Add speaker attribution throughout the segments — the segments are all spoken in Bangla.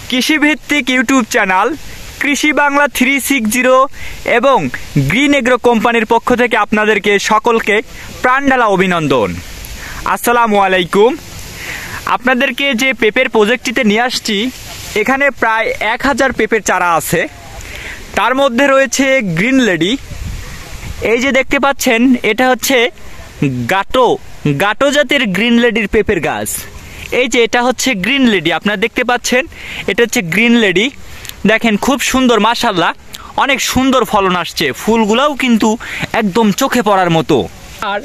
Speaker 1: কৃষিভিত্তিক ইউটিউব চ্যানেল কৃষি বাংলা 360 এবং গ্রিন এগ্রো কোম্পানির পক্ষ থেকে আপনাদেরকে সকলকে প্রাণঢালা অভিনন্দন। আসসালামু আলাইকুম। আপনাদেরকে যে পেঁপের প্রজেক্টটিতে নিয়ে আসছি, এখানে প্রায় 1000 পেঁপের চারা আছে। তার মধ্যে রয়েছে গ্রিন লেডি। এই যে দেখতে পাচ্ছেন, এটা হচ্ছে গাটো জাতের গ্রিন লেডির পেঁপের গাছ। এই যে এটা হচ্ছে গ্রিন লেডি, আপনারা দেখতে পাচ্ছেন, এটা হচ্ছে গ্রিন লেডি। দেখেন খুব সুন্দর, মাশাআল্লাহ, অনেক সুন্দর ফলন আসছে। ফুলগুলাও কিন্তু একদম চোখে পড়ার মতো। আর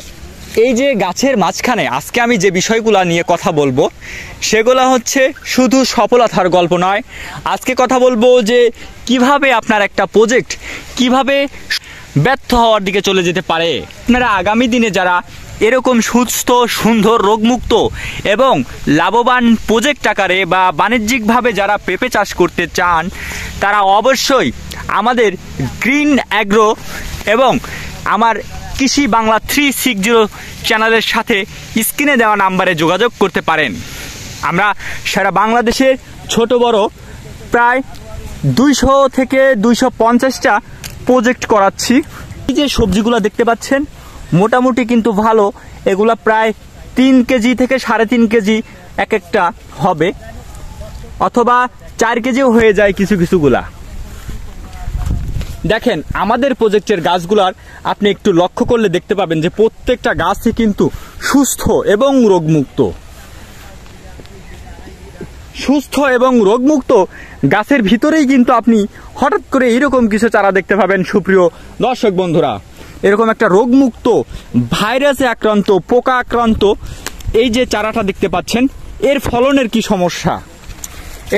Speaker 1: এই যে গাছের মাঝখানে আজকে আমি যে বিষয়গুলো নিয়ে কথা বলবো, সেগুলো হচ্ছে শুধু সফলতার গল্প নয়। আজকে কথা বলবো যে কিভাবে আপনার একটা প্রজেক্ট কিভাবে ব্যর্থ হওয়ার দিকে চলে যেতে পারে। আপনারা আগামী দিনে যারা এরকম সুস্থ, সুন্দর, রোগমুক্ত এবং লাভবান প্রজেক্ট আকারে বা বাণিজ্যিকভাবে যারা পেঁপে চাষ করতে চান, তারা অবশ্যই আমাদের গ্রিন অ্যাগ্রো এবং আমার কৃষি বাংলা 360 চ্যানেলের সাথে স্ক্রিনে দেওয়া নাম্বারে যোগাযোগ করতে পারেন। আমরা সারা বাংলাদেশের ছোট বড় প্রায় 200 থেকে 250টা প্রজেক্ট করাচ্ছি। এই যে সবজিগুলো দেখতে পাচ্ছেন, মোটামুটি কিন্তু ভালো। এগুলা প্রায় 3 কেজি থেকে 3.5 কেজি এক একটা হবে, অথবা 4 কেজিও হয়ে যায় কিছু কিছুগুলা। দেখেন আমাদের প্রজেক্টের গাছগুলার আপনি একটু লক্ষ্য করলে দেখতে পাবেন যে প্রত্যেকটা গাছই কিন্তু সুস্থ এবং রোগমুক্ত গাছের ভিতরেই কিন্তু আপনি হঠাৎ করে এরকম কিছু চারা দেখতে পাবেন। সুপ্রিয় দর্শক বন্ধুরা, এরকম একটা রোগমুক্ত, ভাইরাসে আক্রান্ত, পোকা আক্রান্ত এই যে চারাটা দেখতে পাচ্ছেন, এর ফলনের কি সমস্যা?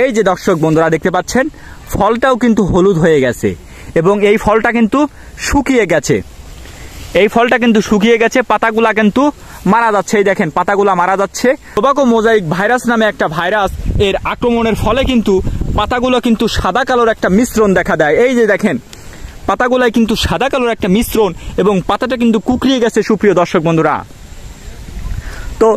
Speaker 1: এই যে দর্শক বন্ধুরা দেখতে পাচ্ছেন, ফলটাও কিন্তু হলুদ হয়ে গেছে এবং এই ফলটা কিন্তু শুকিয়ে গেছে। পাতাগুলা কিন্তু মারা যাচ্ছে। এই দেখেন পাতাগুলা মারা যাচ্ছে। টোবাকো মোজাইক ভাইরাস নামে একটা ভাইরাস, এর আক্রমণের ফলে কিন্তু পাতাগুলো কিন্তু সাদা কালোর একটা মিশ্রণ দেখা দেয়। এই যে দেখেন পাতাগুলাই কিন্তু সাদা কালোর একটা মিশ্রণ এবং পাতাটা কিন্তু কুকড়িয়ে গেছে। সুপ্রিয় দর্শক বন্ধুরা, তো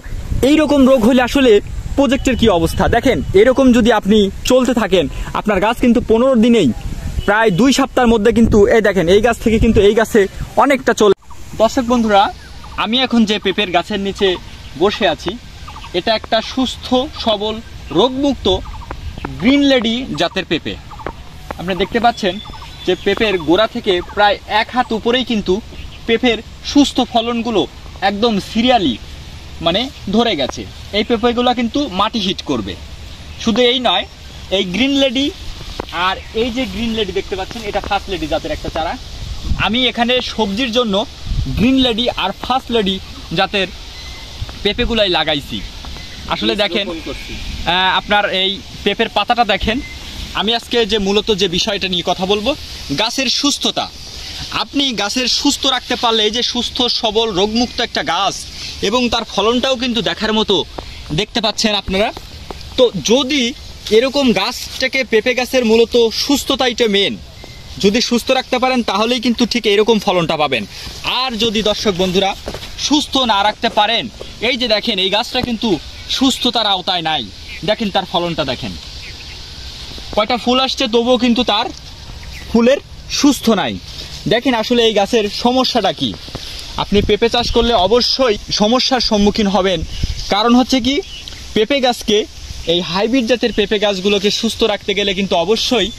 Speaker 1: এইরকম রোগ হলে আসলে প্রজেক্টের কি অবস্থা? দেখেন এরকম যদি আপনি চলতে থাকেন, আপনার গাছ কিন্তু 15 দিনেই, প্রায় 2 সপ্তাহের মধ্যে কিন্তু এই দেখেন এই গাছ থেকে কিন্তু এই গাছে অনেকটা চলে। দর্শক বন্ধুরা, আমি এখন যে পেঁপের গাছের নিচে বসে আছি, এটা একটা সুস্থ, সবল, রোগমুক্ত গ্রিন লেডি জাতের পেঁপে। আপনি দেখতে পাচ্ছেন যে পেঁপের গোড়া থেকে প্রায় 1 হাত উপরেই কিন্তু পেঁপের সুস্থ ফলনগুলো একদম সিরিয়ালি ধরে গেছে। এই পেঁপেগুলো কিন্তু মাটি হিট করবে। শুধু এই নয়, এই গ্রিন লেডি আর এই যে গ্রিন লেডি দেখতে পাচ্ছেন, এটা ফার্স্ট লেডি জাতের একটা চারা। আমি এখানে সবজির জন্য গ্রিন লেডি আর ফার্স্ট লেডি জাতের পেঁপেগুলাই লাগাইছি। আসলে দেখেন আপনার এই পেঁপের পাতাটা দেখেন। আমি আজকে যে মূলত যে বিষয়টা নিয়ে কথা বলবো, গাছের সুস্থতা। আপনি গাছের সুস্থ রাখতে পারলে, এই যে সুস্থ, সবল, রোগমুক্ত একটা গাছ এবং তার ফলনটাও কিন্তু দেখার মতো দেখতে পাচ্ছেন আপনারা। তো যদি এরকম গাছটাকে, পেঁপে গাছের মূলত সুস্থতাইটা মেন, যদি সুস্থ রাখতে পারেন তাহলেই কিন্তু ঠিক এরকম ফলনটা পাবেন। আর যদি দর্শক বন্ধুরা সুস্থ না রাখতে পারেন, এই যে দেখেন এই গাছটা কিন্তু সুস্থতার আওতায় নাই। দেখেন তার ফলনটা দেখেন, কয়টা ফুল আসছে তবুও কিন্তু তার ফুলের সুস্থ নাই। দেখেন আসলে এই গাছের সমস্যাটা কি? আপনি পেঁপে চাষ করলে অবশ্যই সমস্যার সম্মুখীন হবেন। কারণ হচ্ছে কি, পেঁপে গাছকে, এই হাইব্রিড জাতের পেঁপে গাছগুলোকে সুস্থ রাখতে গেলে কিন্তু অবশ্যই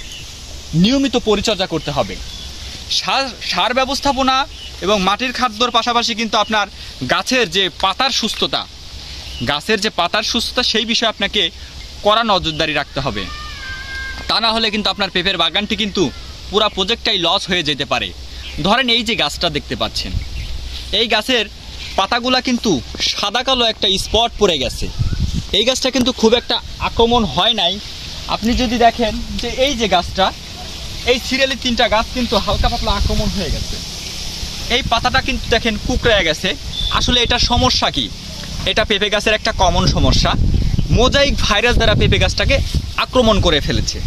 Speaker 1: নিয়মিত পরিচর্যা করতে হবে। সার ব্যবস্থাপনা এবং মাটির খাদ্যর পাশাপাশি কিন্তু আপনার গাছের যে পাতার সুস্থতা, সেই বিষয়ে আপনাকে কড়া নজরদারি রাখতে হবে। তা না হলে কিন্তু আপনার পেঁপের বাগানটি কিন্তু পুরো প্রজেক্টটাই লস হয়ে যেতে পারে। ধরেন এই যে গাছটা দেখতে পাচ্ছেন, এই গাছের পাতাগুলা কিন্তু সাদা কালো একটা স্পট পড়ে গেছে। এই গাছটা কিন্তু খুব একটা আক্রমণ হয় নাই। আপনি যদি দেখেন যে এই যে গাছটা, এই সিরিয়ালি 3টা গাছ কিন্তু হালকা পাতলা আক্রমণ হয়ে গেছে। এই পাতাটা কিন্তু দেখেন কুকড়ে গেছে। আসলে এটা সমস্যা কি? এটা পেঁপে গাছের একটা কমন সমস্যা। মোজাইক ভাইরাস দ্বারা পেঁপে গাছটাকে আক্রমণ করে ফেলেছে।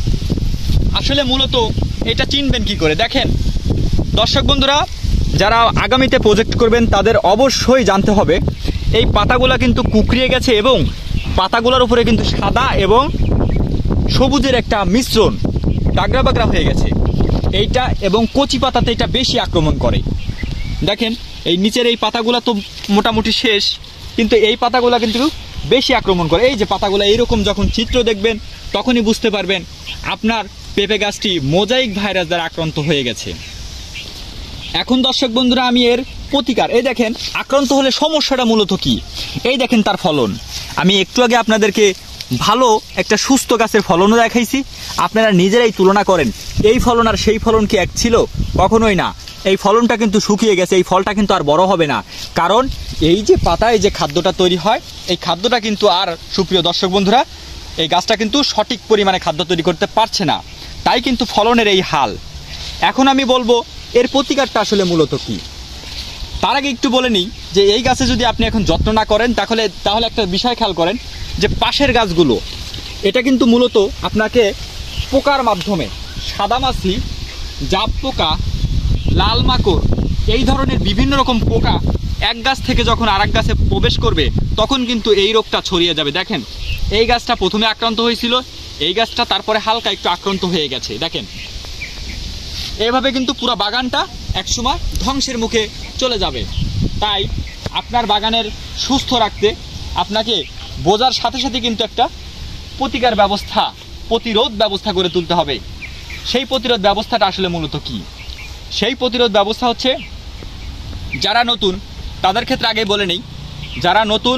Speaker 1: আসলে মূলত এটা চিনবেন কি করে? দেখেন দর্শক বন্ধুরা, যারা আগামীতে প্রজেক্ট করবেন তাদের অবশ্যই জানতে হবে, এই পাতাগুলা কিন্তু কুকড়িয়ে গেছে এবং পাতাগুলোর উপরে কিন্তু সাদা এবং সবুজের একটা মিশ্রণ, ডাগরা বাগরা হয়ে গেছে। এইটা এবং কচি পাতাতে এটা বেশি আক্রমণ করে। দেখেন এই নিচের এই পাতাগুলো তো মোটামুটি শেষ, কিন্তু এই পাতাগুলো কিন্তু বেশি আক্রমণ করে। এই যে পাতাগুলো এইরকম যখন চিত্র দেখবেন তখনই বুঝতে পারবেন আপনার পেঁপে গাছটি মোজাইক ভাইরাস দ্বারা আক্রান্ত হয়ে গেছে। এখন দর্শক বন্ধুরা আমি এর প্রতিকার, এই দেখেন আক্রান্ত হলে সমস্যাটা মূলত কি, এই দেখেন তার ফলন। আমি একটু আগে আপনাদেরকে ভালো একটা সুস্থ গাছের ফলনও দেখাইছি, আপনারা নিজেরাই তুলনা করেন এই ফলন আর সেই ফলন কি এক ছিল? কখনোই না। এই ফলনটা কিন্তু শুকিয়ে গেছে, এই ফলটা কিন্তু আর বড় হবে না, কারণ এই যে পাতায় যে খাদ্যটা তৈরি হয় এই খাদ্যটা কিন্তু আর, সুপ্রিয় দর্শক বন্ধুরা, এই গাছটা কিন্তু সঠিক পরিমাণে খাদ্য তৈরি করতে পারছে না, তাই কিন্তু ফলনের এই হাল। এখন আমি বলবো এর প্রতিকারটা আসলে মূলত কি। তার আগে একটু বলে নিই যে এই গাছে যদি আপনি এখন যত্ন না করেন তাহলে একটা বিষয় খেয়াল করেন যে পাশের গাছগুলো, এটা কিন্তু মূলত আপনাকে পোকার মাধ্যমে সাদামাছি, জাপ পোকা, লাল মাকড়, এই ধরনের বিভিন্ন রকম পোকা এক গাছ থেকে যখন আরেক গাছে প্রবেশ করবে তখন কিন্তু এই রোগটা ছড়িয়ে যাবে। দেখেন এই গাছটা প্রথমে আক্রান্ত হয়েছিল, এই গাছটা তারপরে হালকা একটু আক্রান্ত হয়ে গেছে। দেখেন এইভাবে কিন্তু পুরো বাগানটা একসময় ধ্বংসের মুখে চলে যাবে। তাই আপনার বাগানের সুস্থ রাখতে আপনাকে বোঝার সাথে সাথে কিন্তু একটা প্রতিকার ব্যবস্থা, প্রতিরোধ ব্যবস্থা করে তুলতে হবে। সেই প্রতিরোধ ব্যবস্থাটা আসলে মূলত কি? সেই প্রতিরোধ ব্যবস্থা হচ্ছে, যারা নতুন তাদের ক্ষেত্রে আগে বলে নেই, যারা নতুন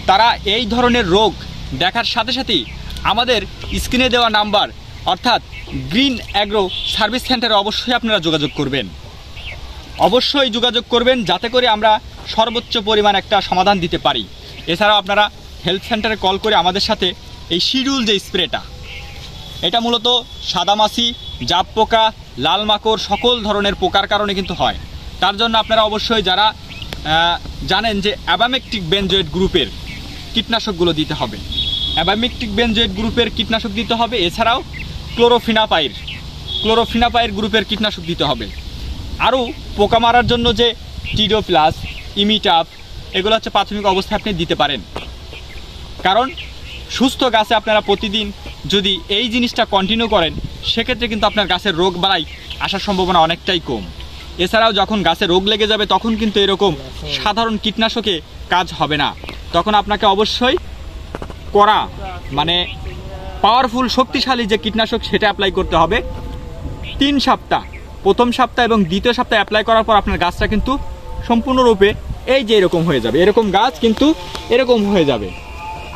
Speaker 1: তারা এই ধরনের রোগ দেখার সাথে সাথেই আমাদের স্ক্রিনে দেওয়া নাম্বার অর্থাৎ গ্রিন অ্যাগ্রো সার্ভিস সেন্টারে অবশ্যই আপনারা যোগাযোগ করবেন, অবশ্যই যোগাযোগ করবেন, যাতে করে আমরা সর্বোচ্চ পরিমাণ একটা সমাধান দিতে পারি। এছাড়াও আপনারা হেলথ সেন্টারে কল করে আমাদের সাথে এই শিডিউল যে স্প্রেটা, এটা মূলত সাদামাছি, জাপ পোকা, লাল মাকড় সকল ধরনের পোকার কারণে কিন্তু হয়। তার জন্য আপনারা অবশ্যই যারা জানেন যে অ্যাবামেকটিক বেনজয়েড গ্রুপের কীটনাশকগুলো দিতে হবে, অ্যাবামেকটিক বেনজয়েড গ্রুপের কীটনাশক দিতে হবে। এছাড়াও ক্লোরোফিনাপাইর গ্রুপের কীটনাশক দিতে হবে। আরও পোকা মারার জন্য যে টিডো প্লাস, ইমিটাপ, এগুলো হচ্ছে প্রাথমিক অবস্থায় আপনি দিতে পারেন। কারণ সুস্থ গাছে আপনারা প্রতিদিন যদি এই জিনিসটা কন্টিনিউ করেন সেক্ষেত্রে কিন্তু আপনার গাছের রোগ বালাই আসার সম্ভাবনা অনেকটাই কম। এছাড়াও যখন গাছে রোগ লেগে যাবে তখন কিন্তু এরকম সাধারণ কীটনাশকে কাজ হবে না, তখন আপনাকে অবশ্যই কড়া মানে পাওয়ারফুল শক্তিশালী যে কীটনাশক সেটা অ্যাপ্লাই করতে হবে 3 সপ্তাহ, প্রথম সপ্তাহ এবং দ্বিতীয় সপ্তাহে অ্যাপ্লাই করার পর আপনার গাছটা কিন্তু সম্পূর্ণরূপে এই যে এরকম হয়ে যাবে, এরকম গাছ কিন্তু এরকম হয়ে যাবে।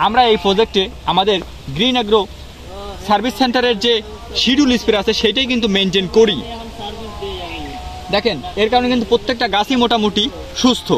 Speaker 1: আমরা এই প্রজেক্টে আমাদের গ্রিন অ্যাগ্রো সার্ভিস সেন্টারের যে শিডিউল স্প্রে আছে সেটাই কিন্তু মেনটেন করি। দেখেন এর কারণে কিন্তু প্রত্যেকটা গাছই মোটামুটি সুস্থ।